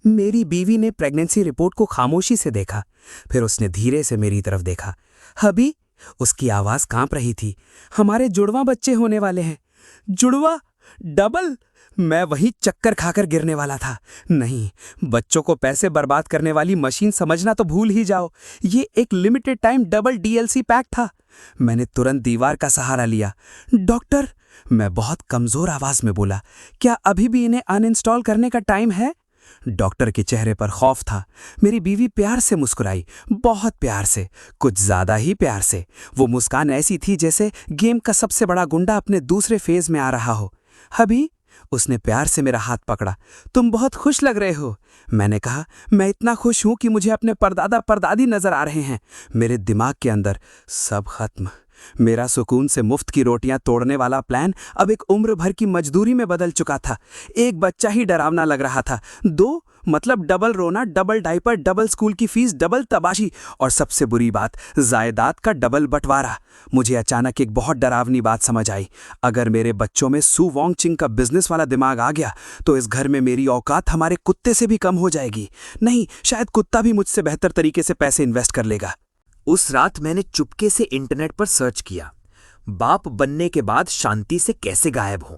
मेरी बीवी ने प्रेगनेंसी रिपोर्ट को खामोशी से देखा, फिर उसने धीरे से मेरी तरफ देखा। हबी, उसकी आवाज कांप रही थी। हमारे जुड़वा बच्चे होने वाले हैं। जुड़वा? डबल? मैं वहीं चक्कर खाकर गिरने वाला था। नहीं, बच्चों को पैसे बर्बाद करने वाली मशीन समझना तो भूल ही जाओ। ये एक limited time double DLC pack था। मैंने तुरंत दीवार का सहारा लिया। डॉक्टर, मैं बहुत कमजोर आवाज में बोला, क्या अभी भी इन्हें अनइंस्टॉल करने का टाइम है? डॉक्टर के चेहरे पर खौफ था। मेरी बीवी प्यार से मुस्कुराई, बहुत प्यार से, कुछ ज्यादा ही प्यार से। वो मुस्कान ऐसी थी जैसे गेम का सबसे बड़ा गुंडा अपने दूसरे फेज में आ रहा हो। हबी, उसने प्यार से मेरा हाथ पकड़ा। तुम बहुत खुश लग रहे हो। मैंने कहा, मैं इतना खुश हूं कि मुझे अपने परदादा परदादी नजर आ रहे हैं। मेरे दिमाग के अंदर सब खत्म। मेरा सुकून से मुफ्त की रोटियां तोड़ने वाला प्लान अब एक उम्र भर की मजदूरी में बदल चुका था। एक बच्चा ही डरावना लग रहा था, दो मतलब डबल रोना, डबल डायपर, डबल स्कूल की फीस, डबल तबाशी, और सबसे बुरी बात, जायदाद का डबल बंटवारा। मुझे अचानक एक बहुत डरावनी बात समझ आई। अगर मेरे बच्चों में सू वोंग चिंग का बिजनेस वाला दिमाग आ गया तो इस घर में मेरी औकात हमारे कुत्ते से भी कम हो जाएगी। नहीं, शायद कुत्ता भी मुझसे बेहतर तरीके से पैसे इन्वेस्ट कर लेगा। उस रात मैंने चुपके से इंटरनेट पर सर्च किया, बाप बनने के बाद शांति से कैसे गायब हों।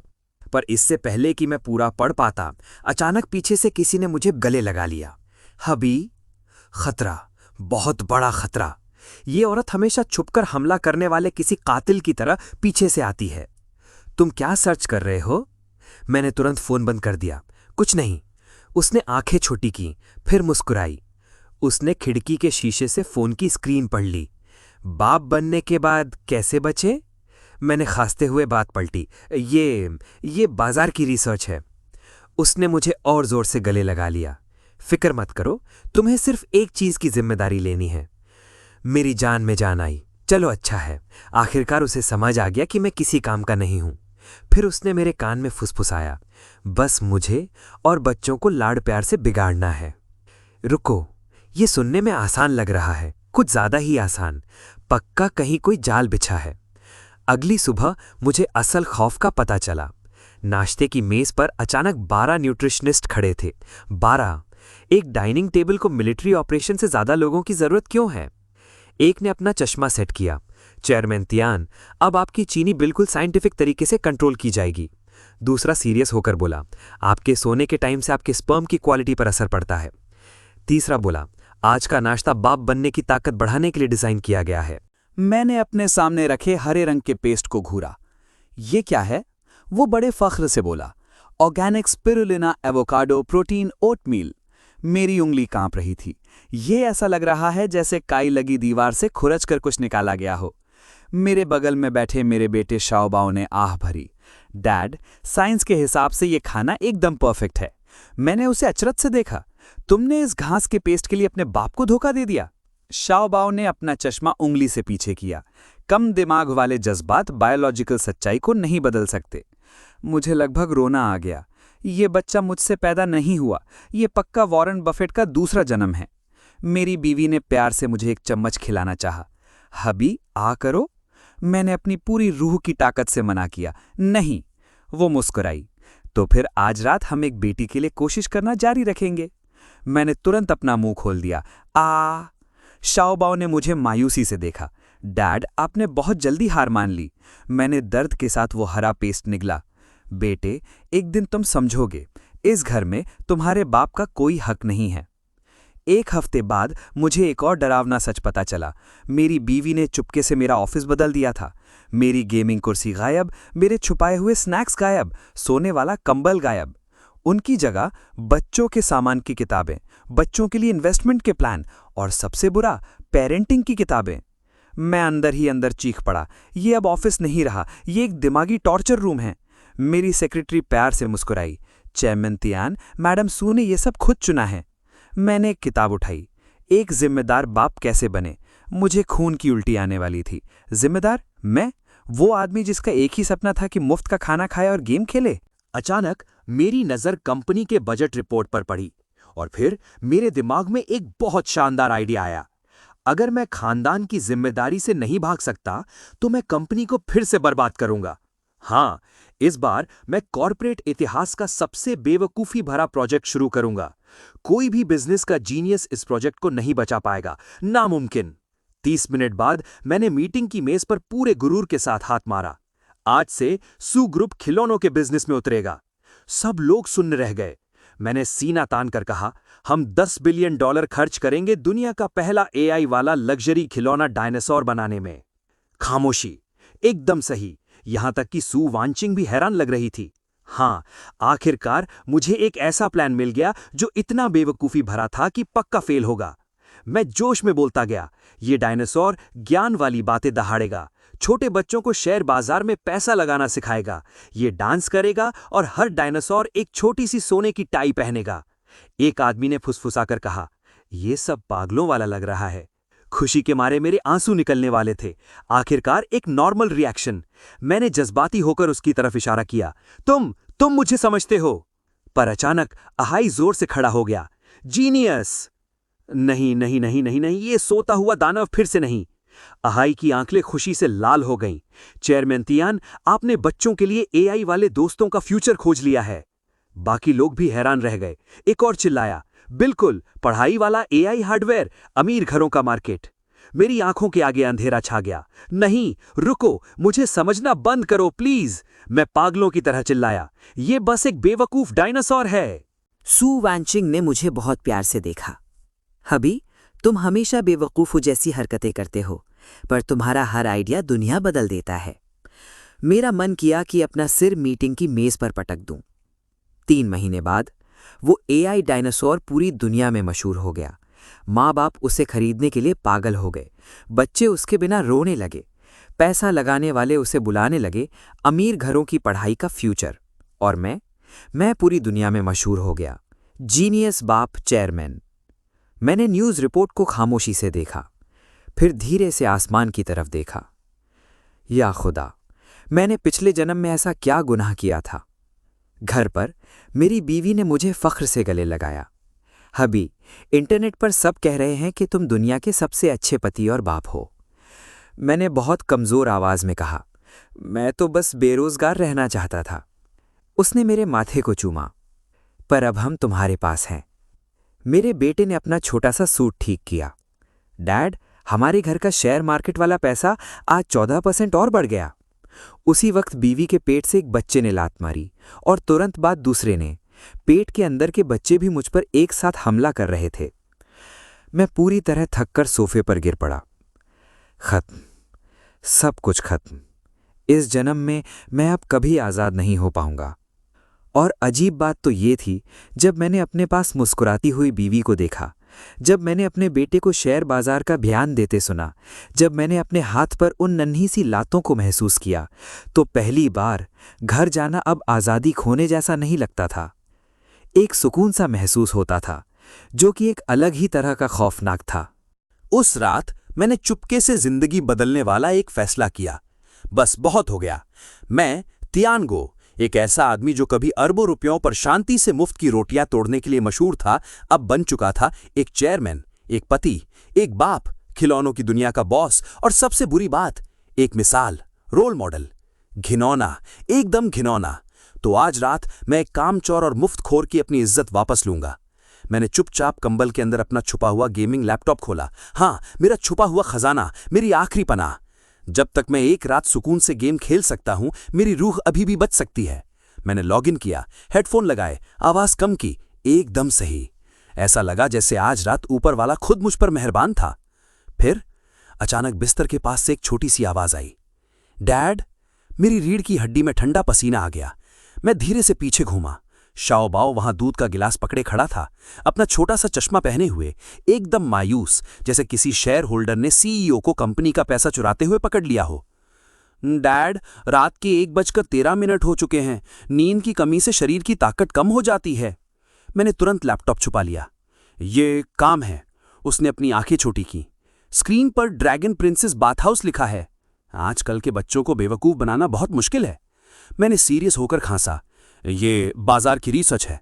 पर इससे पहले कि मैं पूरा पढ़ पाता, अचानक पीछे से किसी ने मुझे गले लगा लिया। हबी, खतरा, बहुत बड़ा खतरा। ये औरत हमेशा छुपकर हमला करने वाले किसी कातिल की तरह पीछे से आती है। तुम क्या सर्च कर रहे हो? मैंने तुरंत फोन बंद कर दिया। कुछ नहीं। उसने आंखें छोटी की, फिर मुस्कुराई। उसने खिड़की के शीशे से फोन की स्क्रीन पढ़ ली। बाप बनने के बाद कैसे बचे? मैंने खांसते हुए बात पलटी। ये बाजार की रिसर्च है। उसने मुझे और जोर से गले लगा लिया। फिक्र मत करो, तुम्हें सिर्फ एक चीज की जिम्मेदारी लेनी है। मेरी जान में जान आई। चलो अच्छा है, आखिरकार उसे समझ आ गया कि मैं किसी काम का नहीं हूं। फिर उसने मेरे कान में फुसफुसाया, बस मुझे और बच्चों को लाड़ प्यार से बिगाड़ना है। रुको, ये सुनने में आसान लग रहा है, कुछ ज्यादा ही आसान। पक्का कहीं कोई जाल बिछा है। अगली सुबह मुझे असल खौफ का पता चला। नाश्ते की मेज पर अचानक 12 न्यूट्रिशनिस्ट खड़े थे। 12। एक डाइनिंग टेबल को मिलिट्री ऑपरेशन से ज्यादा लोगों की जरूरत क्यों है? एक ने अपना चश्मा सेट किया। चेयरमैन तियान, अब आपकी चीनी बिल्कुल साइंटिफिक तरीके से कंट्रोल की जाएगी। दूसरा सीरियस होकर बोला, आपके सोने के टाइम से आपके स्पर्म की क्वालिटी पर असर पड़ता है। तीसरा बोला, आज का नाश्ता बाप बनने की ताकत बढ़ाने के लिए डिजाइन किया गया है। मैंने अपने सामने रखे हरे रंग के पेस्ट को घूरा। ये क्या है? वो बड़े फख्र से बोला, organic spirulina avocado protein oatmeal. मेरी उंगली कांप रही थी। ये ऐसा लग रहा है जैसे काई लगी दीवार से खुरच कर कुछ निकाला गया हो। मेरे बगल में बैठे मेरे बेटे शाओबाओ ने आह भरी। डैड, साइंस के हिसाब से ये खाना एकदम परफेक्ट है। मैंने उसे अचरज से देखा। तुमने इस घास के पेस्ट के लिए अपने बाप को धोखा दे दिया? शाओबाओ ने अपना चश्मा उंगली से पीछे किया। कम दिमाग वाले जज्बात बायोलॉजिकल सच्चाई को नहीं बदल सकते। मुझे लगभग रोना आ गया। ये बच्चा मुझसे पैदा नहीं हुआ, ये पक्का वॉरेन बफेट का दूसरा जन्म है। मेरी बीवी ने प्यार से मुझे एक चम्मच खिलाना चाहा। हबी, आ करो। मैंने अपनी पूरी रूह की ताकत से मना किया। नहीं। वो मुस्कुराई। तो फिर आज रात हम एक बेटी के लिए कोशिश करना जारी रखेंगे। मैंने तुरंत अपना मुंह खोल दिया। शाओबाओ ने मुझे मायूसी से देखा। डैड, आपने बहुत जल्दी हार मान ली। मैंने दर्द के साथ वो हरा पेस्ट निगला। बेटे, एक दिन तुम समझोगे, इस घर में तुम्हारे बाप का कोई हक नहीं है। एक हफ्ते बाद मुझे एक और डरावना सच पता चला। मेरी बीवी ने चुपके से मेरा ऑफिस बदल दिया था। मेरी गेमिंग कुर्सी गायब, मेरे छुपाए हुए स्नैक्स गायब, सोने वाला कंबल गायब। उनकी जगह बच्चों के सामान की किताबें, बच्चों के लिए इन्वेस्टमेंट के प्लान, और सबसे बुरा, पेरेंटिंग की किताबें। मैं अंदर ही अंदर चीख पड़ा। ये अब ऑफिस नहीं रहा, ये एक दिमागी टॉर्चर रूम है। मेरी सेक्रेटरी प्यार से मुस्कुराई। चेयरमैन तियान, मैडम सू ने ये सब खुद चुना है। मैंने एक किताब उठाई। एक जिम्मेदार बाप कैसे बने। मुझे खून की उल्टी आने वाली थी। जिम्मेदार? मैं? वो आदमी जिसका एक ही सपना था कि मुफ्त का खाना खाए और गेम खेले। अचानक मेरी नजर कंपनी के बजट रिपोर्ट पर पड़ी और फिर मेरे दिमाग में एक बहुत शानदार आइडिया आया। अगर मैं खानदान की जिम्मेदारी से नहीं भाग सकता तो मैं कंपनी को फिर से बर्बाद करूंगा। हाँ, इस बार मैं कॉर्पोरेट इतिहास का सबसे बेवकूफी भरा प्रोजेक्ट शुरू करूंगा। कोई भी बिजनेस का जीनियस इस प्रोजेक्ट को नहीं बचा पाएगा, नामुमकिन। 30 मिनट बाद मैंने मीटिंग की मेज पर पूरे गुरूर के साथ हाथ मारा। आज से सू ग्रुप खिलौनों के बिजनेस में उतरेगा। सब लोग सुन्न रह गए। मैंने सीना तान कर कहा, हम $10 बिलियन खर्च करेंगे दुनिया का पहला एआई वाला लग्जरी खिलौना डायनासोर बनाने में। खामोशी। एकदम सही। यहां तक कि सू वांचिंग भी हैरान लग रही थी। हाँ, आखिरकार मुझे एक ऐसा प्लान मिल गया जो इतना बेवकूफी भरा था कि पक्का फेल होगा। मैं जोश में बोलता गया, ये डायनासोर ज्ञान वाली बातें दहाड़ेगा, छोटे बच्चों को शेयर बाजार में पैसा लगाना सिखाएगा, ये डांस करेगा और हर डायनासोर एक छोटी सी सोने की टाई पहनेगा। एक आदमी ने फुसफुसाकर कहा, ये सब पागलों वाला लग रहा है। खुशी के मारे मेरे आंसू निकलने वाले थे। आखिरकार एक नॉर्मल रिएक्शन। मैंने जज्बाती होकर उसकी तरफ इशारा किया, तुम मुझे समझते हो। पर अचानक अहाई जोर से खड़ा हो गया, जीनियस। नहीं नहीं नहीं नहीं नहीं, ये सोता हुआ दानव फिर से नहीं। अहाई की आंखें खुशी से लाल हो गईं। चेयरमैन तियान, आपने बच्चों के लिए एआई वाले दोस्तों का फ्यूचर खोज लिया है। बाकी लोग भी हैरान रह गए। एक और चिल्लाया, बिल्कुल, पढ़ाई वाला एआई हार्डवेयर, अमीर घरों का मार्केट। मेरी आंखों के आगे अंधेरा छा गया। नहीं, रुको, मुझे समझना बंद करो प्लीज। मैं पागलों की तरह चिल्लाया, ये बस एक बेवकूफ डायनासोर है। सू वांचिंग ने मुझे बहुत प्यार से देखा। हबी, तुम हमेशा बेवकूफों जैसी हरकतें करते हो, पर तुम्हारा हर आइडिया दुनिया बदल देता है। मेरा मन किया कि अपना सिर मीटिंग की मेज पर पटक दूं। 3 महीने बाद वो एआई डायनासोर पूरी दुनिया में मशहूर हो गया। माँ बाप उसे खरीदने के लिए पागल हो गए। बच्चे उसके बिना रोने लगे। पैसा लगाने वाले उसे बुलाने लगे, अमीर घरों की पढ़ाई का फ्यूचर। और मैं पूरी दुनिया में मशहूर हो गया। जीनियस बाप चेयरमैन। मैंने न्यूज़ रिपोर्ट को खामोशी से देखा, फिर धीरे से आसमान की तरफ देखा। या खुदा, मैंने पिछले जन्म में ऐसा क्या गुनाह किया था? घर पर मेरी बीवी ने मुझे फख्र से गले लगाया। हबी, इंटरनेट पर सब कह रहे हैं कि तुम दुनिया के सबसे अच्छे पति और बाप हो। मैंने बहुत कमज़ोर आवाज़ में कहा, मैं तो बस बेरोज़गार रहना चाहता था। उसने मेरे माथे को चूमा। पर अब हम तुम्हारे पास हैं। मेरे बेटे ने अपना छोटा सा सूट ठीक किया। डैड, हमारे घर का शेयर मार्केट वाला पैसा आज 14% और बढ़ गया। उसी वक्त बीवी के पेट से एक बच्चे ने लात मारी और तुरंत बाद दूसरे ने। पेट के अंदर के बच्चे भी मुझ पर एक साथ हमला कर रहे थे। मैं पूरी तरह थककर सोफे पर गिर पड़ा। खत्म, सब कुछ खत्म। इस जन्म में मैं अब कभी आज़ाद नहीं हो पाऊंगा। और अजीब बात तो ये थी, जब मैंने अपने पास मुस्कुराती हुई बीवी को देखा, जब मैंने अपने बेटे को शेयर बाजार का बयान देते सुना, जब मैंने अपने हाथ पर उन नन्ही सी लातों को महसूस किया, तो पहली बार घर जाना अब आज़ादी खोने जैसा नहीं लगता था। एक सुकून सा महसूस होता था, जो कि एक अलग ही तरह का खौफनाक था। उस रात मैंने चुपके से जिंदगी बदलने वाला एक फैसला किया। बस बहुत हो गया। मैं तियानगो, एक ऐसा आदमी जो कभी अरबों रुपयों पर शांति से मुफ्त की रोटियां तोड़ने के लिए मशहूर था, अब बन चुका था एक चेयरमैन, एक पति, एक बाप, खिलौनों की दुनिया का बॉस और सबसे बुरी बात, एक मिसाल, रोल मॉडल। घिनौना, एकदम घिनौना। तो आज रात मैं एक कामचोर और मुफ्तखोर की अपनी इज्जत वापस लूंगा। मैंने चुपचाप कंबल के अंदर अपना छुपा हुआ गेमिंग लैपटॉप खोला। हाँ, मेरा छुपा हुआ खजाना, मेरी आखिरी पनाह। जब तक मैं एक रात सुकून से गेम खेल सकता हूं, मेरी रूह अभी भी बच सकती है। मैंने लॉगिन किया, हेडफोन लगाए, आवाज कम की, एकदम सही। ऐसा लगा जैसे आज रात ऊपर वाला खुद मुझ पर मेहरबान था। फिर अचानक बिस्तर के पास से एक छोटी सी आवाज आई, डैड। मेरी रीढ़ की हड्डी में ठंडा पसीना आ गया। मैं धीरे से पीछे घूमा। शाओ बाओ वहां दूध का गिलास पकड़े खड़ा था, अपना छोटा सा चश्मा पहने हुए, एकदम मायूस, जैसे किसी शेयर होल्डर ने सीईओ को कंपनी का पैसा चुराते हुए पकड़ लिया हो। डैड, रात के 1:13 हो चुके हैं। नींद की कमी से शरीर की ताकत कम हो जाती है। मैंने तुरंत लैपटॉप छुपा लिया। ये काम है। उसने अपनी आंखें छोटी की। स्क्रीन पर ड्रैगन प्रिंसेस बाथ हाउस लिखा है। आजकल के बच्चों को बेवकूफ बनाना बहुत मुश्किल है। मैंने सीरियस होकर खांसा। ये बाजार की रिसर्च है।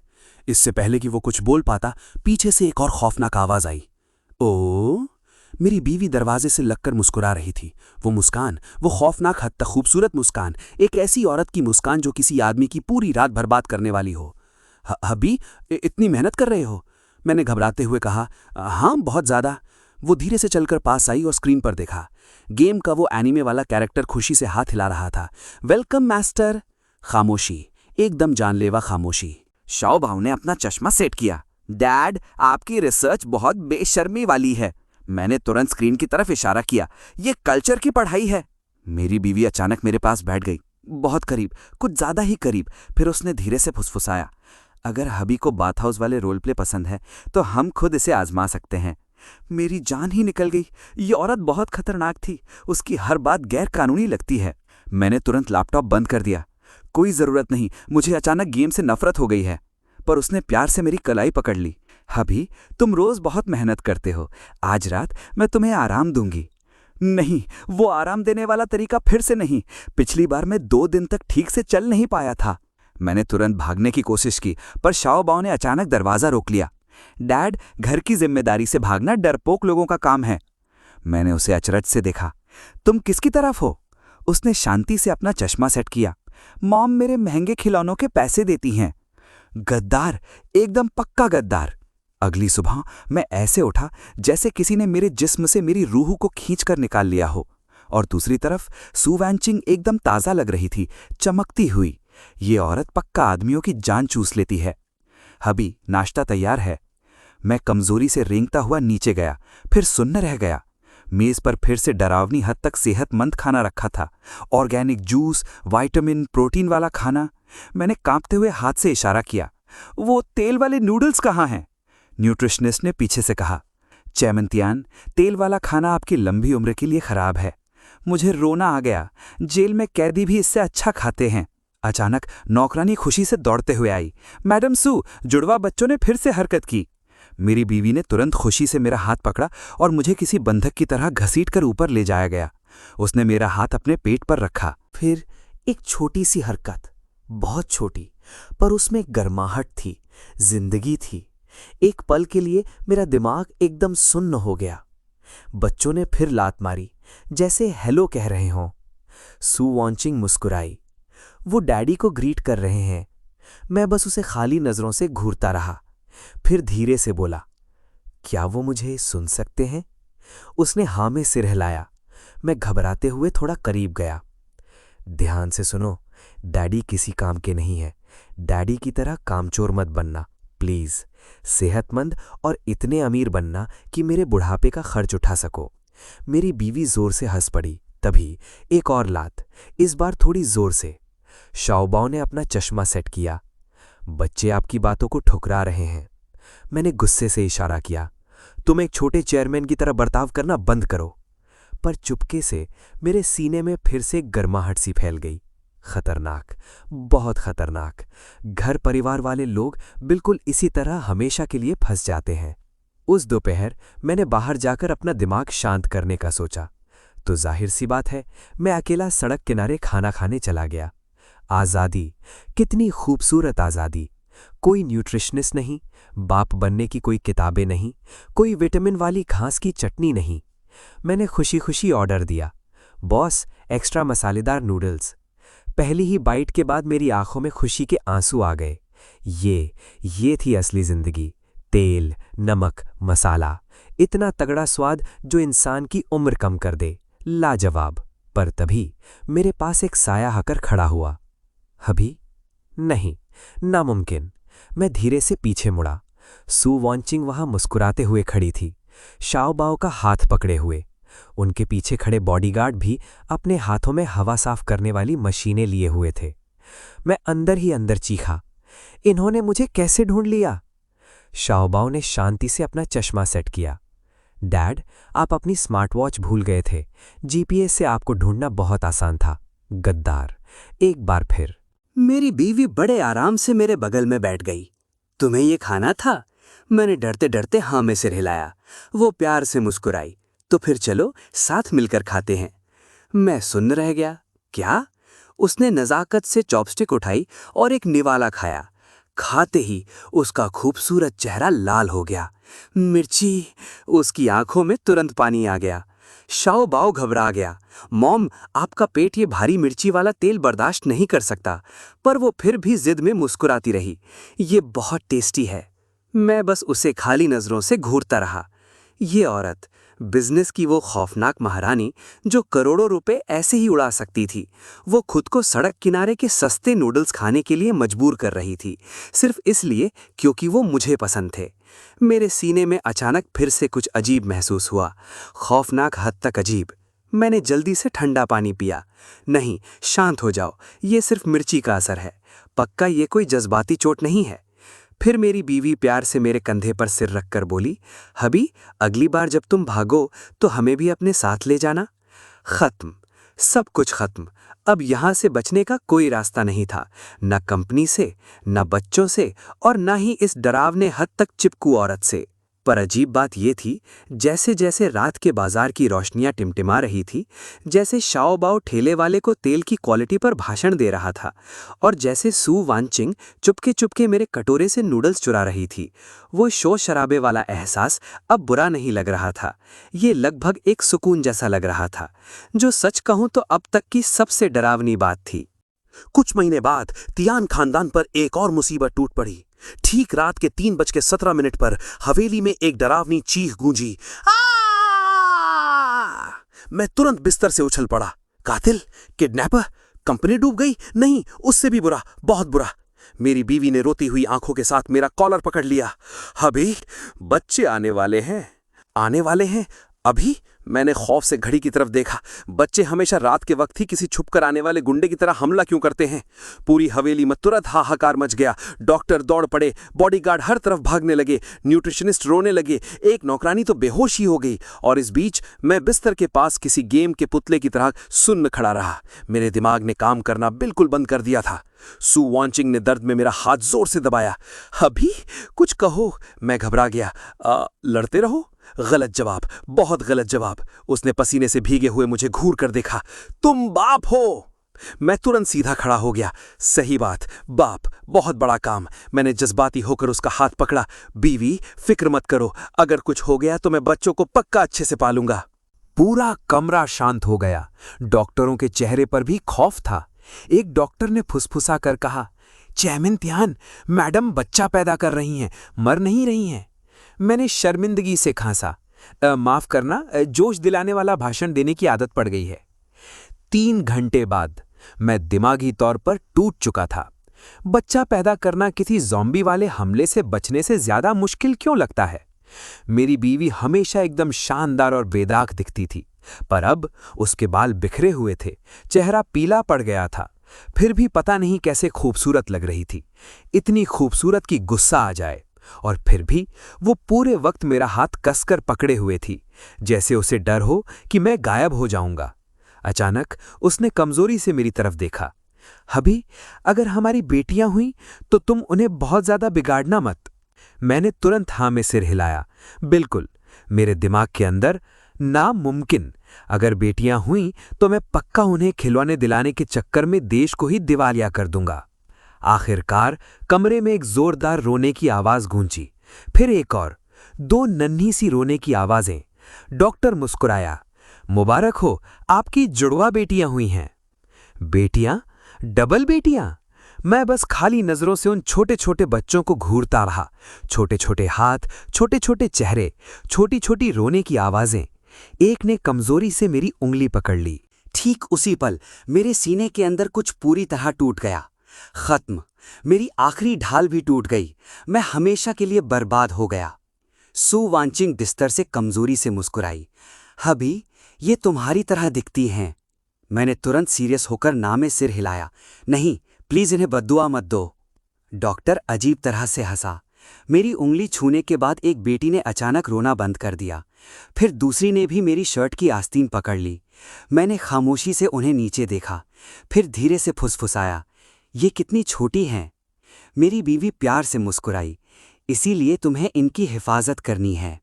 इससे पहले कि वो कुछ बोल पाता, पीछे से एक और खौफनाक आवाज आई। ओ, मेरी बीवी दरवाजे से लगकर मुस्कुरा रही थी। वो मुस्कान, वो खौफनाक हद तक खूबसूरत मुस्कान, एक ऐसी औरत की मुस्कान जो किसी आदमी की पूरी रात बर्बाद करने वाली हो। हबी, इतनी मेहनत कर रहे हो? मैंने घबराते हुए कहा। हाँ, बहुत ज़्यादा। वो धीरे से चलकर पास आई और स्क्रीन पर देखा। गेम का वो एनीमे वाला कैरेक्टर खुशी से हाथ हिला रहा था। Welcome master. खामोशी, एकदम जानलेवा खामोशी। शाओ बाओ ने अपना चश्मा सेट किया। डैड, आपकी रिसर्च बहुत बेशर्मी वाली है। मैंने तुरंत स्क्रीन की तरफ इशारा किया। ये कल्चर की पढ़ाई है। मेरी बीवी अचानक मेरे पास बैठ गई, बहुत करीब, कुछ ज्यादा ही करीब। फिर उसने धीरे से फुसफुसाया, अगर हबी को बाथ हाउस वाले रोल प्ले पसंद है तो हम खुद इसे आजमा सकते हैं। मेरी जान ही निकल गई। ये औरत बहुत खतरनाक थी। उसकी हर बात गैर कानूनी लगती है। मैंने तुरंत लैपटॉप बंद कर दिया। कोई जरूरत नहीं, मुझे अचानक गेम से नफरत हो गई है। पर उसने प्यार से मेरी कलाई पकड़ ली। हबी, तुम रोज बहुत मेहनत करते हो, आज रात मैं तुम्हें आराम दूंगी। नहीं, वो आराम देने वाला तरीका फिर से नहीं। पिछली बार मैं 2 दिन तक ठीक से चल नहीं पाया था। मैंने तुरंत भागने की कोशिश की, पर शाओ बाओ ने अचानक दरवाजा रोक लिया। डैड, घर की जिम्मेदारी से भागना डरपोक लोगों का काम है। मैंने उसे अचरज से देखा। तुम किसकी तरफ हो? उसने शांति से अपना चश्मा सेट किया। मॉम मेरे महंगे खिलौनों के पैसे देती हैं। गद्दार, एकदम पक्का गद्दार। अगली सुबह मैं ऐसे उठा जैसे किसी ने मेरे जिस्म से मेरी रूह को खींचकर निकाल लिया हो। और दूसरी तरफ सू वैनचिंग एकदम ताज़ा लग रही थी, चमकती हुई। ये औरत पक्का आदमियों की जान चूस लेती है। हबी, नाश्ता तैयार है। मैं कमजोरी से रेंगता हुआ नीचे गया, फिर सुन्न रह गया। मेज पर फिर से डरावनी हद तक सेहतमंद खाना रखा था। ऑर्गेनिक जूस, विटामिन, प्रोटीन वाला खाना। मैंने कांपते हुए हाथ से इशारा किया। वो तेल वाले नूडल्स कहाँ हैं? न्यूट्रिशनिस्ट ने पीछे से कहा। चैमंतियान, तेल वाला खाना आपकी लंबी उम्र के लिए खराब है। मुझे रोना आ गया। जेल में कैदी भी इससे अच्छा खाते हैं। अचानक नौकरानी खुशी से दौड़ते हुए आई। मैडम सू, जुड़वा बच्चों ने फिर से हरकत की। मेरी बीवी ने तुरंत खुशी से मेरा हाथ पकड़ा और मुझे किसी बंधक की तरह घसीटकर ऊपर ले जाया गया। उसने मेरा हाथ अपने पेट पर रखा। फिर एक छोटी सी हरकत, बहुत छोटी, पर उसमें गर्माहट थी, जिंदगी थी। एक पल के लिए मेरा दिमाग एकदम सुन्न हो गया। बच्चों ने फिर लात मारी, जैसे हेलो कह रहे हों। सू वॉन्चिंग मुस्कुराई। वो डैडी को ग्रीट कर रहे हैं। मैं बस उसे खाली नजरों से घूरता रहा। फिर धीरे से बोला, क्या वो मुझे सुन सकते हैं? उसने हाँ में सिर हिलाया। मैं घबराते हुए थोड़ा करीब गया। ध्यान से सुनो, डैडी किसी काम के नहीं है। डैडी की तरह कामचोर मत बनना प्लीज। सेहतमंद और इतने अमीर बनना कि मेरे बुढ़ापे का खर्च उठा सको। मेरी बीवी जोर से हंस पड़ी। तभी एक और लात, इस बार थोड़ी जोर से। शाओ बाओ ने अपना चश्मा सेट किया। बच्चे आपकी बातों को ठुकरा रहे हैं। मैंने गुस्से से इशारा किया। तुम एक छोटे चेयरमैन की तरह बर्ताव करना बंद करो। पर चुपके से मेरे सीने में फिर से गर्माहट सी फैल गई। खतरनाक, बहुत खतरनाक। घर परिवार वाले लोग बिल्कुल इसी तरह हमेशा के लिए फंस जाते हैं। उस दोपहर मैंने बाहर जाकर अपना दिमाग शांत करने का सोचा, तो जाहिर सी बात है मैं अकेला सड़क किनारे खाना खाने चला गया। आज़ादी, कितनी खूबसूरत आज़ादी। कोई न्यूट्रिशनिस्ट नहीं, बाप बनने की कोई किताबें नहीं, कोई विटामिन वाली घास की चटनी नहीं। मैंने खुशी खुशी ऑर्डर दिया, बॉस एक्स्ट्रा मसालेदार नूडल्स। पहली ही बाइट के बाद मेरी आंखों में खुशी के आंसू आ गए। ये थी असली जिंदगी। तेल, नमक, मसाला, इतना तगड़ा स्वाद जो इंसान की उम्र कम कर दे। लाजवाब। पर तभी मेरे पास एक साया आकर खड़ा हुआ। हबी? नहीं, नामुमकिन। मैं धीरे से पीछे मुड़ा। सू वॉन्चिंग वहां मुस्कुराते हुए खड़ी थी, शाओ बाओ का हाथ पकड़े हुए। उनके पीछे खड़े बॉडीगार्ड भी अपने हाथों में हवा साफ करने वाली मशीनें लिए हुए थे। मैं अंदर ही अंदर चीखा, इन्होंने मुझे कैसे ढूंढ लिया? शाओ बाओ ने शांति से अपना चश्मा सेट किया। डैड, आप अपनी स्मार्ट वॉच भूल गए थे। जीपीएस से आपको ढूंढना बहुत आसान था। गद्दार। एक बार फिर। मेरी बीवी बड़े आराम से मेरे बगल में बैठ गई। तुम्हें ये खाना था? मैंने डरते डरते हाँ में सिर हिलाया। वो प्यार से मुस्कुराई। तो फिर चलो साथ मिलकर खाते हैं। मैं सुन्न रह गया। क्या? उसने नज़ाकत से चॉपस्टिक उठाई और एक निवाला खाया। खाते ही उसका खूबसूरत चेहरा लाल हो गया। मिर्ची! उसकी आंखों में तुरंत पानी आ गया। शाओ बाओ घबरा गया। मॉम, आपका पेट ये भारी मिर्ची वाला तेल बर्दाश्त नहीं कर सकता। पर वो फिर भी जिद में मुस्कुराती रही। ये बहुत टेस्टी है। मैं बस उसे खाली नजरों से घूरता रहा। ये औरत, बिजनेस की वो खौफनाक महारानी जो करोड़ों रुपए ऐसे ही उड़ा सकती थी, वो खुद को सड़क किनारे के सस्ते नूडल्स खाने के लिए मजबूर कर रही थी, सिर्फ इसलिए क्योंकि वो मुझे पसंद थे। मेरे सीने में अचानक फिर से कुछ अजीब महसूस हुआ, खौफनाक हद तक अजीब। मैंने जल्दी से ठंडा पानी पिया। नहीं, शांत हो जाओ, ये सिर्फ मिर्ची का असर है, पक्का ये कोई जज्बाती चोट नहीं है। फिर मेरी बीवी प्यार से मेरे कंधे पर सिर रखकर बोली, हबी, अगली बार जब तुम भागो तो हमें भी अपने साथ ले जाना। खत्म, सब कुछ खत्म। अब यहां से बचने का कोई रास्ता नहीं था, न कंपनी से, न बच्चों से, और न ही इस डरावने हद तक चिपकू औरत से। पर अजीब बात यह थी, जैसे जैसे रात के बाजार की रोशनियां टिमटिमा रही थी, जैसे शाओ बाओ ठेले वाले को तेल की क्वालिटी पर भाषण दे रहा था, और जैसे सू वानचिंग चुपके चुपके मेरे कटोरे से नूडल्स चुरा रही थी, वो शोर शराबे वाला एहसास अब बुरा नहीं लग रहा था। ये लगभग एक सुकून जैसा लग रहा था, जो सच कहूं तो अब तक की सबसे डरावनी बात थी। कुछ महीने बाद तियान खानदान पर एक और मुसीबत टूट पड़ी। ठीक रात के 3:17 पर हवेली में एक डरावनी चीख गूंजी। मैं तुरंत बिस्तर से उछल पड़ा। कातिल? किडनैपर? कंपनी डूब गई? नहीं, उससे भी बुरा, बहुत बुरा। मेरी बीवी ने रोती हुई आंखों के साथ मेरा कॉलर पकड़ लिया। अभी बच्चे आने वाले हैं। आने वाले हैं? अभी? मैंने खौफ से घड़ी की तरफ देखा। बच्चे हमेशा रात के वक्त ही किसी छुपकर आने वाले गुंडे की तरह हमला क्यों करते हैं? पूरी हवेली में तुरंत हाहाकार मच गया। डॉक्टर दौड़ पड़े, बॉडीगार्ड हर तरफ भागने लगे, न्यूट्रिशनिस्ट रोने लगे, एक नौकरानी तो बेहोश ही हो गई, और इस बीच मैं बिस्तर के पास किसी गेम के पुतले की तरह सुन्न खड़ा रहा। मेरे दिमाग ने काम करना बिल्कुल बंद कर दिया था। सू वानचिंग ने दर्द में मेरा हाथ जोर से दबाया। अभी कुछ कहो। मैं घबरा गया। लड़ते रहो? गलत जवाब, बहुत गलत जवाब। उसने पसीने से भीगे हुए मुझे घूर कर देखा। तुम बाप हो? मैं तुरंत सीधा खड़ा हो गया। सही बात, बाप, बहुत बड़ा काम। मैंने जज्बाती होकर उसका हाथ पकड़ा। बीवी, फिक्र मत करो, अगर कुछ हो गया तो मैं बच्चों को पक्का अच्छे से पालूंगा। पूरा कमरा शांत हो गया। डॉक्टरों के चेहरे पर भी खौफ था। एक डॉक्टर ने फुसफुसा कर कहा, चैमिन तियान, मैडम बच्चा पैदा कर रही हैं, मर नहीं रही हैं। मैंने शर्मिंदगी से खांसा। माफ करना, जोश दिलाने वाला भाषण देने की आदत पड़ गई है। 3 घंटे बाद मैं दिमागी तौर पर टूट चुका था। बच्चा पैदा करना किसी ज़ॉम्बी वाले हमले से बचने से ज्यादा मुश्किल क्यों लगता है? मेरी बीवी हमेशा एकदम शानदार और बेदाग दिखती थी, पर अब उसके बाल बिखरे हुए थे, चेहरा पीला पड़ गया था, फिर भी पता नहीं कैसे खूबसूरत लग रही थी। इतनी खूबसूरत कि गुस्सा आ जाए। और फिर भी वो पूरे वक्त मेरा हाथ कसकर पकड़े हुए थी, जैसे उसे डर हो कि मैं गायब हो जाऊंगा। अचानक उसने कमजोरी से मेरी तरफ देखा। हबी, अगर हमारी बेटियां हुई तो तुम उन्हें बहुत ज्यादा बिगाड़ना मत। मैंने तुरंत हाँ में सिर हिलाया। बिल्कुल। मेरे दिमाग के अंदर नामुमकिन। अगर बेटियां हुई तो मैं पक्का उन्हें खिलौने दिलाने के चक्कर में देश को ही दिवालिया कर दूंगा। आखिरकार कमरे में एक जोरदार रोने की आवाज गूंजी, फिर एक और, 2 नन्ही सी रोने की आवाजें। डॉक्टर मुस्कुराया। मुबारक हो, आपकी जुड़वा बेटियां हुई हैं। बेटियां? डबल बेटियां? मैं बस खाली नजरों से उन छोटे छोटे बच्चों को घूरता रहा। छोटे छोटे हाथ, छोटे छोटे चेहरे, छोटी छोटी रोने की आवाजें। एक ने कमजोरी से मेरी उंगली पकड़ ली। ठीक उसी पल मेरे सीने के अंदर कुछ पूरी तरह टूट गया। खत्म। मेरी आखिरी ढाल भी टूट गई। मैं हमेशा के लिए बर्बाद हो गया। सू वानचिंग बिस्तर से कमजोरी से मुस्कुराई। हबी, ये तुम्हारी तरह दिखती हैं। मैंने तुरंत सीरियस होकर ना में सिर हिलाया। नहीं, प्लीज इन्हें बद्दुआ मत दो। डॉक्टर अजीब तरह से हंसा। मेरी उंगली छूने के बाद एक बेटी ने अचानक रोना बंद कर दिया। फिर दूसरी ने भी मेरी शर्ट की आस्तीन पकड़ ली। मैंने खामोशी से उन्हें नीचे देखा, फिर धीरे से फुसफुसाया, ये कितनी छोटी हैं। मेरी बीवी प्यार से मुस्कुराई। इसीलिए तुम्हें इनकी हिफाजत करनी है।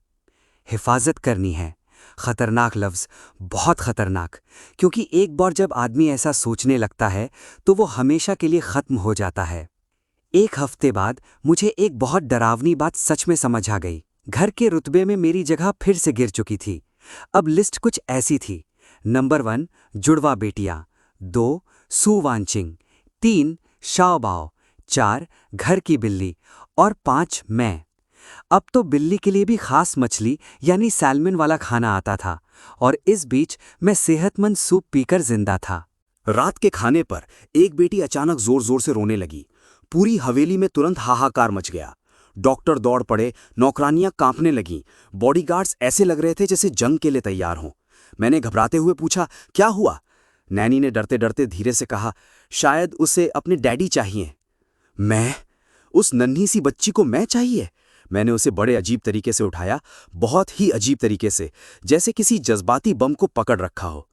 हिफाजत करनी है, खतरनाक लफ्ज़, बहुत खतरनाक, क्योंकि एक बार जब आदमी ऐसा सोचने लगता है तो वो हमेशा के लिए ख़त्म हो जाता है। एक हफ्ते बाद मुझे एक बहुत डरावनी बात सच में समझ आ गई। घर के रुतबे में मेरी जगह फिर से गिर चुकी थी। अब लिस्ट कुछ ऐसी थी। नंबर 1 जुड़वा बेटियां, 2 सू वांचिंग, 3 शाओबाओ, 4 घर की बिल्ली और 5 मैं। अब तो बिल्ली के लिए भी खास मछली यानी सैल्मन वाला खाना आता था और इस बीच मैं सेहतमंद सूप पीकर जिंदा था। रात के खाने पर एक बेटी अचानक जोर जोर से रोने लगी। पूरी हवेली में तुरंत हाहाकार मच गया। डॉक्टर दौड़ पड़े, नौकरानियां कांपने लगीं, बॉडीगार्ड्स ऐसे लग रहे थे जैसे जंग के लिए तैयार हों। मैंने घबराते हुए पूछा, क्या हुआ? नैनी ने डरते डरते धीरे से कहा, शायद उसे अपने डैडी चाहिए। मैं? उस नन्ही सी बच्ची को मैं चाहिए? मैंने उसे बड़े अजीब तरीके से उठाया, बहुत ही अजीब तरीके से, जैसे किसी जज्बाती बम को पकड़ रखा हो।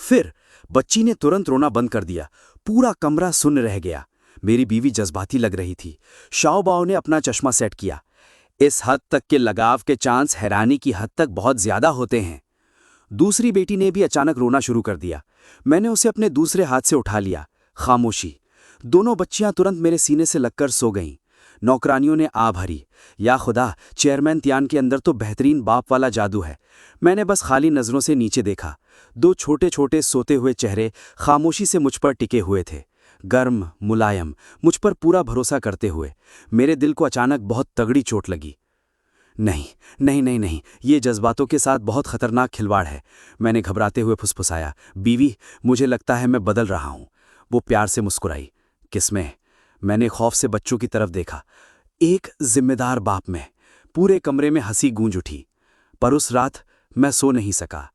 फिर बच्ची ने तुरंत रोना बंद कर दिया। पूरा कमरा सुन्न रह गया। मेरी बीवी जज्बाती लग रही थी। शाओबाओ ने अपना चश्मा सेट किया। इस हद तक के लगाव के चांस हैरानी की हद तक बहुत ज्यादा होते हैं। दूसरी बेटी ने भी अचानक रोना शुरू कर दिया। मैंने उसे अपने दूसरे हाथ से उठा लिया। खामोशी। दोनों बच्चियां तुरंत मेरे सीने से लगकर सो गईं। नौकरानियों ने आ भरी। या खुदा, चेयरमैन तियान के अंदर तो बेहतरीन बाप वाला जादू है। मैंने बस खाली नजरों से नीचे देखा। 2 छोटे छोटे सोते हुए चेहरे खामोशी से मुझ पर टिके हुए थे, गर्म, मुलायम, मुझ पर पूरा भरोसा करते हुए। मेरे दिल को अचानक बहुत तगड़ी चोट लगी। नहीं नहीं नहीं नहीं, ये जज्बातों के साथ बहुत खतरनाक खिलवाड़ है। मैंने घबराते हुए फुसफुसाया, बीवी, मुझे लगता है मैं बदल रहा हूं। वो प्यार से मुस्कुराई। किसमें? मैंने खौफ से बच्चों की तरफ देखा। एक जिम्मेदार बाप में। पूरे कमरे में हंसी गूंज उठी। पर उस रात मैं सो नहीं सका।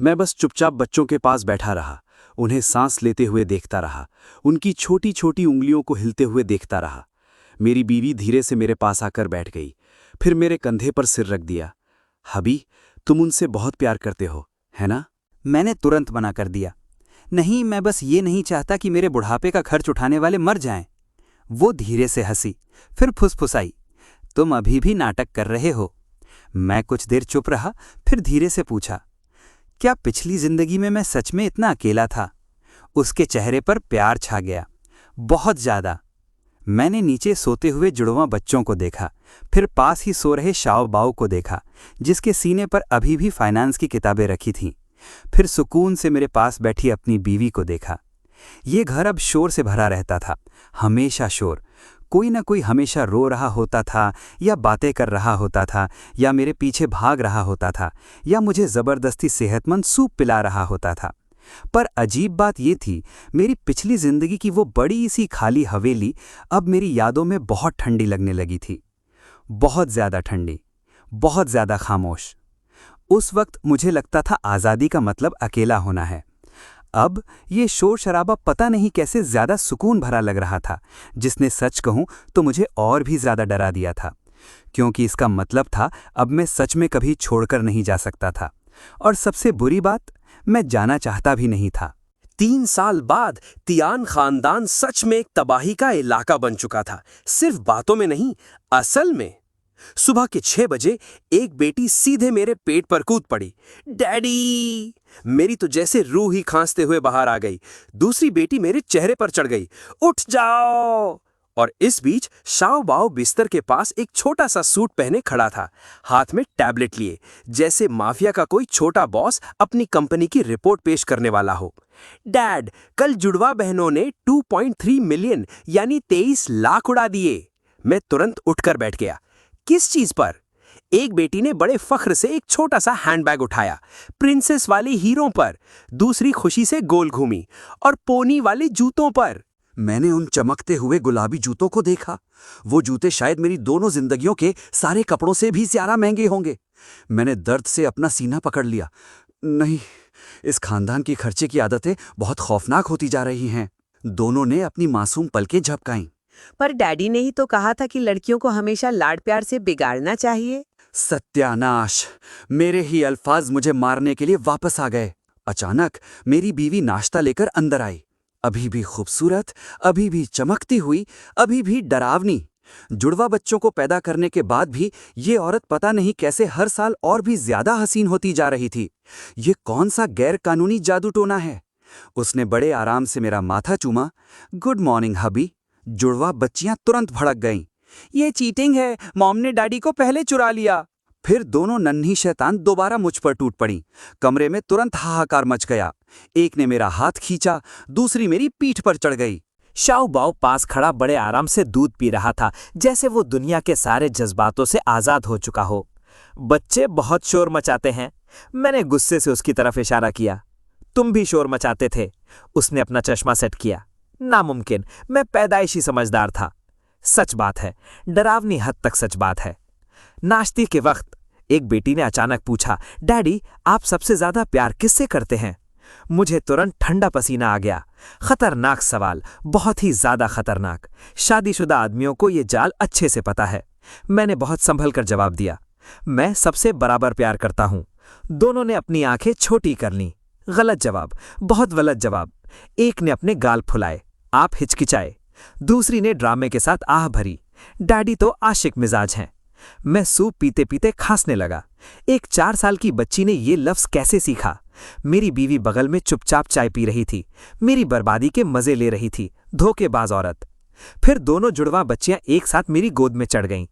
मैं बस चुपचाप बच्चों के पास बैठा रहा, उन्हें सांस लेते हुए देखता रहा, उनकी छोटी छोटी उंगलियों को हिलते हुए देखता रहा। मेरी बीवी धीरे से मेरे पास आकर बैठ गई, फिर मेरे कंधे पर सिर रख दिया। हबी, तुम उनसे बहुत प्यार करते हो, है ना? मैंने तुरंत मना कर दिया। नहीं, मैं बस ये नहीं चाहता कि मेरे बुढ़ापे का खर्च उठाने वाले मर जाएं। वो धीरे से हंसी, फिर फुसफुसाई, तुम अभी भी नाटक कर रहे हो। मैं कुछ देर चुप रहा, फिर धीरे से पूछा, क्या पिछली जिंदगी में मैं सच में इतना अकेला था? उसके चेहरे पर प्यार छा गया, बहुत ज्यादा। मैंने नीचे सोते हुए जुड़वां बच्चों को देखा, फिर पास ही सो रहे शाओबाओ को देखा, जिसके सीने पर अभी भी फाइनेंस की किताबें रखी थीं। फिर सुकून से मेरे पास बैठी अपनी बीवी को देखा। ये घर अब शोर से भरा रहता था, हमेशा शोर। कोई ना कोई हमेशा रो रहा होता था, या बातें कर रहा होता था, या मेरे पीछे भाग रहा होता था, या मुझे जबरदस्ती सेहतमंद सूप पिला रहा होता था। पर अजीब बात ये थी, मेरी पिछली जिंदगी की वो बड़ी सी खाली हवेली अब मेरी यादों में बहुत ठंडी लगने लगी थी। बहुत ज्यादा ठंडी, बहुत ज्यादा खामोश। उस वक्त मुझे लगता था आज़ादी का मतलब अकेला होना है। अब ये शोर शराबा पता नहीं कैसे ज्यादा सुकून भरा लग रहा था, जिसने सच कहूं तो मुझे और भी ज्यादा डरा दिया था, क्योंकि इसका मतलब था अब मैं सच में कभी छोड़कर नहीं जा सकता था। और सबसे बुरी बात, मैं जाना चाहता भी नहीं था। 3 साल बाद तियान खानदान सच में एक तबाही का इलाका बन चुका था, सिर्फ बातों में नहीं, असल में। सुबह के 6 बजे एक बेटी सीधे मेरे पेट पर कूद पड़ी। डैडी! मेरी तो जैसे रूह ही खांसते हुए बाहर आ गई। दूसरी बेटी मेरे चेहरे पर चढ़ गई, उठ जाओ! और इस बीच शाओबाओ बिस्तर के पास एक छोटा सा सूट पहने खड़ा था, हाथ में टैबलेट लिए, जैसे माफिया का कोई छोटा बॉस अपनी कंपनी की रिपोर्ट पेश करने वाला हो। डैड, कल जुड़वा बहनों ने 2.3 मिलियन यानी 23 लाख उड़ा दिए। मैं तुरंत उठकर बैठ गया। किस चीज पर? एक बेटी ने बड़े फख्र से एक छोटा सा हैंडबैग उठाया, प्रिंसेस वाले हीरों पर। दूसरी खुशी से गोल घूमी, और पोनी वाले जूतों पर। मैंने उन चमकते हुए गुलाबी जूतों को देखा। वो जूते शायद मेरी दोनों जिंदगियों के सारे कपड़ों से भी ज्यादा महंगे होंगे। मैंने दर्द से अपना सीना पकड़ लिया। नहीं, इस खानदान की खर्चे की आदतें बहुत खौफनाक होती जा रही हैं। दोनों ने अपनी मासूम पलकें झपकाईं। पर डैडी ने ही तो कहा था कि लड़कियों को हमेशा लाड प्यार से बिगाड़ना चाहिए। सत्यानाश! मेरे ही अल्फाज मुझे मारने के लिए वापस आ गए। अचानक मेरी बीवी नाश्ता लेकर अंदर आई, अभी भी खूबसूरत, अभी भी चमकती हुई, अभी भी डरावनी। जुड़वा बच्चों को पैदा करने के बाद भी ये औरत पता नहीं कैसे हर साल और भी ज्यादा हसीन होती जा रही थी। ये कौन सा गैर कानूनी जादू टोना है? उसने बड़े आराम से मेरा माथा चूमा। गुड मॉर्निंग हबी, जुड़वा बच्चियां तुरंत भड़क गईं। ये चीटिंग है, मॉम ने डैडी को पहले चुरा लिया। फिर दोनों नन्ही शैतान दोबारा मुझ पर टूट पड़ी। कमरे में तुरंत हाहाकार मच गया। एक ने मेरा हाथ खींचा, दूसरी मेरी पीठ पर चढ़ गई। शाओ बाओ पास खड़ा बड़े आराम से दूध पी रहा था, जैसे वो दुनिया के सारे जज्बातों से आजाद हो चुका हो। बच्चे बहुत शोर मचाते हैं। मैंने गुस्से से उसकी तरफ इशारा किया। तुम भी शोर मचाते थे। उसने अपना चश्मा सेट किया। नामुमकिन, मैं पैदाइशी समझदार था। सच बात है, डरावनी हद तक सच बात है। नाश्ते के वक्त एक बेटी ने अचानक पूछा, डैडी आप सबसे ज्यादा प्यार किससे करते हैं? मुझे तुरंत ठंडा पसीना आ गया। खतरनाक सवाल, बहुत ही ज्यादा खतरनाक। शादीशुदा आदमियों को ये जाल अच्छे से पता है। मैंने बहुत संभल कर जवाब दिया, मैं सबसे बराबर प्यार करता हूं। दोनों ने अपनी आंखें छोटी कर लीं। गलत जवाब, बहुत गलत जवाब। एक ने अपने गाल फुलाए, आप हिचकिचाए। दूसरी ने ड्रामे के साथ आह भरी, डैडी तो आशिक मिजाज हैं। मैं सूप पीते पीते खांसने लगा। एक 4 साल की बच्ची ने ये लफ्ज कैसे सीखा? मेरी बीवी बगल में चुपचाप चाय पी रही थी, मेरी बर्बादी के मजे ले रही थी। धोखेबाज औरत। फिर दोनों जुड़वा बच्चियां एक साथ मेरी गोद में चढ़ गईं।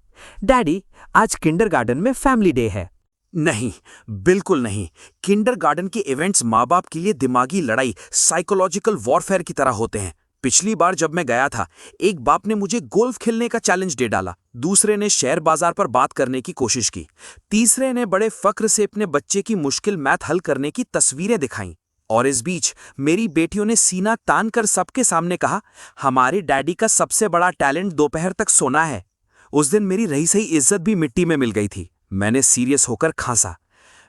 डैडी आज किंडरगार्टन में फैमिली डे है। नहीं, बिल्कुल नहीं। किंडरगार्टन के इवेंट्स माँ बाप के लिए दिमागी लड़ाई, साइकोलॉजिकल वॉरफेयर की तरह होते हैं। पिछली बार जब मैं गया था, एक बाप ने मुझे गोल्फ खेलने का चैलेंज दे डाला, दूसरे ने शेयर बाजार पर बात करने की कोशिश की, तीसरे ने बड़े फक्र से अपने बच्चे की मुश्किल मैथ हल करने की तस्वीरें दिखाईं। और इस बीच मेरी बेटियों ने सीना तान कर सबके सामने कहा, हमारे डैडी का सबसे बड़ा टैलेंट दोपहर तक सोना है। उस दिन मेरी रही सही इज्जत भी मिट्टी में मिल गई थी। मैंने सीरियस होकर खांसा,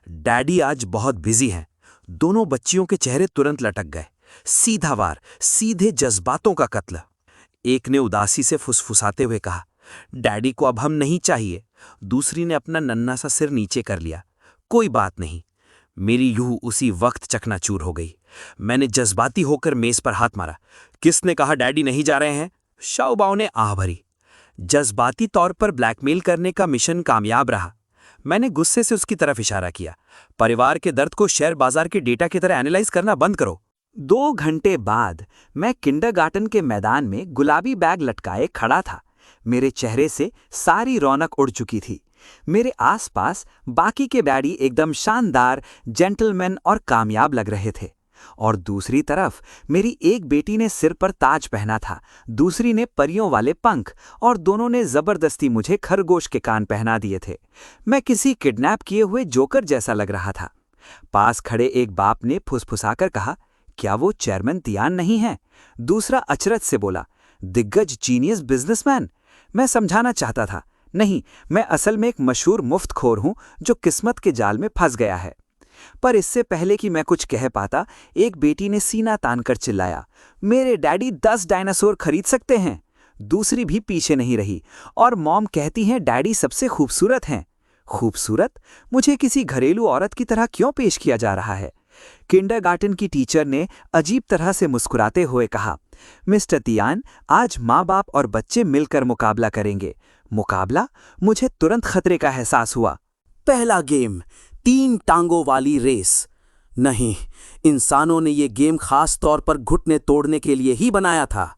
डैडी आज बहुत बिजी हैं। दोनों बच्चियों के चेहरे तुरंत लटक गए। सीधा वार, सीधे जज्बातों का कत्ल। एक ने उदासी से फुसफुसाते हुए कहा, डैडी को अब हम नहीं चाहिए। दूसरी ने अपना नन्हा सा सिर नीचे कर लिया, कोई बात नहीं। मेरी यूं उसी वक्त चकनाचूर हो गई। मैंने जज्बाती होकर मेज पर हाथ मारा। किसने कहा डैडी नहीं जा रहे हैं? शाओ बाओ ने आह भरी। जज्बाती तौर पर ब्लैकमेल करने का मिशन कामयाब रहा। मैंने गुस्से से उसकी तरफ इशारा किया, परिवार के दर्द को शेयर बाजार के डेटा की तरह एनालाइज करना बंद करो। 2 घंटे बाद मैं किंडरगार्टन के मैदान में गुलाबी बैग लटकाए खड़ा था। मेरे चेहरे से सारी रौनक उड़ चुकी थी। मेरे आसपास बाकी के डैडी एकदम शानदार, जेंटलमैन और कामयाब लग रहे थे। और दूसरी तरफ मेरी एक बेटी ने सिर पर ताज पहना था, दूसरी ने परियों वाले पंख, और दोनों ने जबरदस्ती मुझे खरगोश के कान पहना दिए थे। मैं किसी किडनैप किए हुए जोकर जैसा लग रहा था। पास खड़े एक बाप ने फुसफुसाकर कहा, क्या वो चेयरमैन तियान नहीं है? दूसरा अचरज से बोला, दिग्गज जीनियस बिजनेसमैन। मैं समझाना चाहता था, नहीं, मैं असल में एक मशहूर मुफ्तखोर हूं जो किस्मत के जाल में फंस गया है। पर इससे पहले कि मैं कुछ कह पाता, एक बेटी ने सीना तानकर चिल्लाया, मेरे डैडी 10 डायनासोर खरीद सकते हैं। दूसरी भी पीछे नहीं रही, और मॉम कहती हैं डैडी सबसे खूबसूरत हैं। खूबसूरत? मुझे किसी घरेलू औरत की तरह क्यों पेश किया जा रहा है? किंडरगार्टन की टीचर ने अजीब तरह से मुस्कुराते हुए कहा, मिस्टर तियान, आज माँ बाप और बच्चे मिलकर मुकाबला करेंगे। मुकाबला? मुझे तुरंत खतरे का एहसास हुआ। पहला गेम, 3 टांगों वाली रेस। नहीं, इंसानों ने ये गेम खास तौर पर घुटने तोड़ने के लिए ही बनाया था।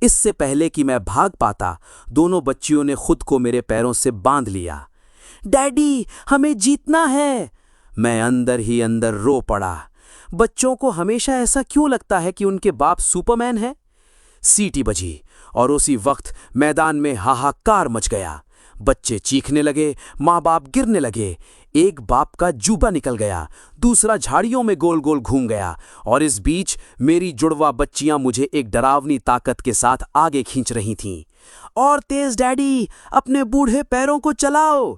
इससे पहले कि मैं भाग पाता, दोनों बच्चियों ने खुद को मेरे पैरों से बांध लिया। डैडी, हमें जीतना है। मैं अंदर ही अंदर रो पड़ा। बच्चों को हमेशा ऐसा क्यों लगता है कि उनके बाप सुपरमैन है? सीटी बजी और उसी वक्त मैदान में हाहाकार मच गया। बच्चे चीखने लगे, माँ बाप गिरने लगे। एक बाप का जूबा निकल गया, दूसरा झाड़ियों में गोल गोल घूम गया, और इस बीच मेरी जुड़वा बच्चियां मुझे एक डरावनी ताकत के साथ आगे खींच रही थीं। और तेज डैडी, अपने बूढ़े पैरों को चलाओ।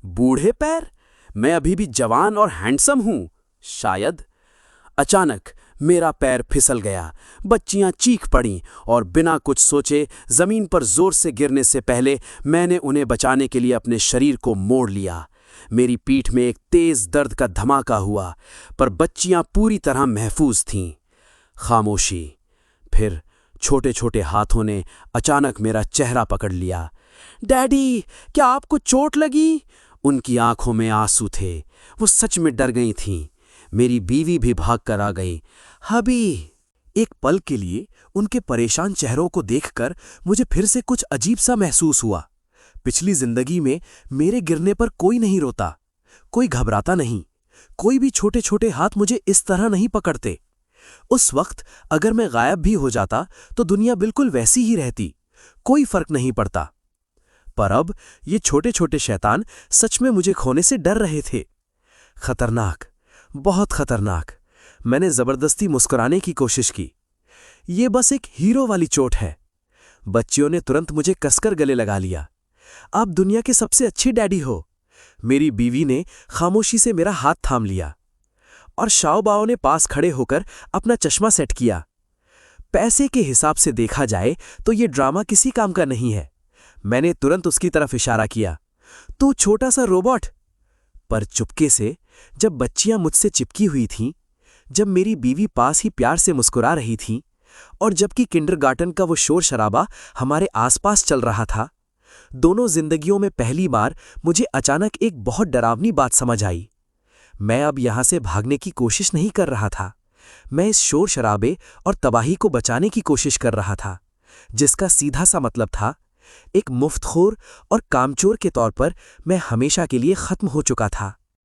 बूढ़े पैर? मैं अभी भी जवान और हैंडसम हूं, शायद। अचानक मेरा पैर फिसल गया। बच्चियां चीख पड़ीं और बिना कुछ सोचे जमीन पर जोर से गिरने से पहले मैंने उन्हें बचाने के लिए अपने शरीर को मोड़ लिया। मेरी पीठ में एक तेज दर्द का धमाका हुआ, पर बच्चियां पूरी तरह महफूज थीं। खामोशी। फिर छोटे छोटे हाथों ने अचानक मेरा चेहरा पकड़ लिया। डैडी, क्या आपको चोट लगी? उनकी आंखों में आंसू थे। वो सच में डर गई थीं। मेरी बीवी भी भाग कर आ गई। हबी। एक पल के लिए उनके परेशान चेहरों को देखकर मुझे फिर से कुछ अजीब सा महसूस हुआ। पिछली जिंदगी में मेरे गिरने पर कोई नहीं रोता, कोई घबराता नहीं, कोई भी छोटे छोटे हाथ मुझे इस तरह नहीं पकड़ते। उस वक्त अगर मैं गायब भी हो जाता तो दुनिया बिल्कुल वैसी ही रहती, कोई फर्क नहीं पड़ता। पर अब ये छोटे छोटे शैतान सच में मुझे खोने से डर रहे थे। खतरनाक, बहुत खतरनाक। मैंने जबरदस्ती मुस्कुराने की कोशिश की। ये बस एक हीरो वाली चोट है। बच्चियों ने तुरंत मुझे कसकर गले लगा लिया। आप दुनिया के सबसे अच्छे डैडी हो। मेरी बीवी ने खामोशी से मेरा हाथ थाम लिया और शाओबाओ ने पास खड़े होकर अपना चश्मा सेट किया। पैसे के हिसाब से देखा जाए तो ये ड्रामा किसी काम का नहीं है। मैंने तुरंत उसकी तरफ इशारा किया, तू छोटा सा रोबोट। पर चुपके से जब बच्चियां मुझसे चिपकी हुई थीं, जब मेरी बीवी पास ही प्यार से मुस्कुरा रही थी और जबकि किंडरगार्टन का वो शोर शराबा हमारे आसपास चल रहा था, दोनों जिंदगियों में पहली बार मुझे अचानक एक बहुत डरावनी बात समझ आई। मैं अब यहां से भागने की कोशिश नहीं कर रहा था। मैं इस शोर शराबे और तबाही को बचाने की कोशिश कर रहा था, जिसका सीधा सा मतलब था एक मुफ्तखोर और कामचोर के तौर पर मैं हमेशा के लिए खत्म हो चुका था।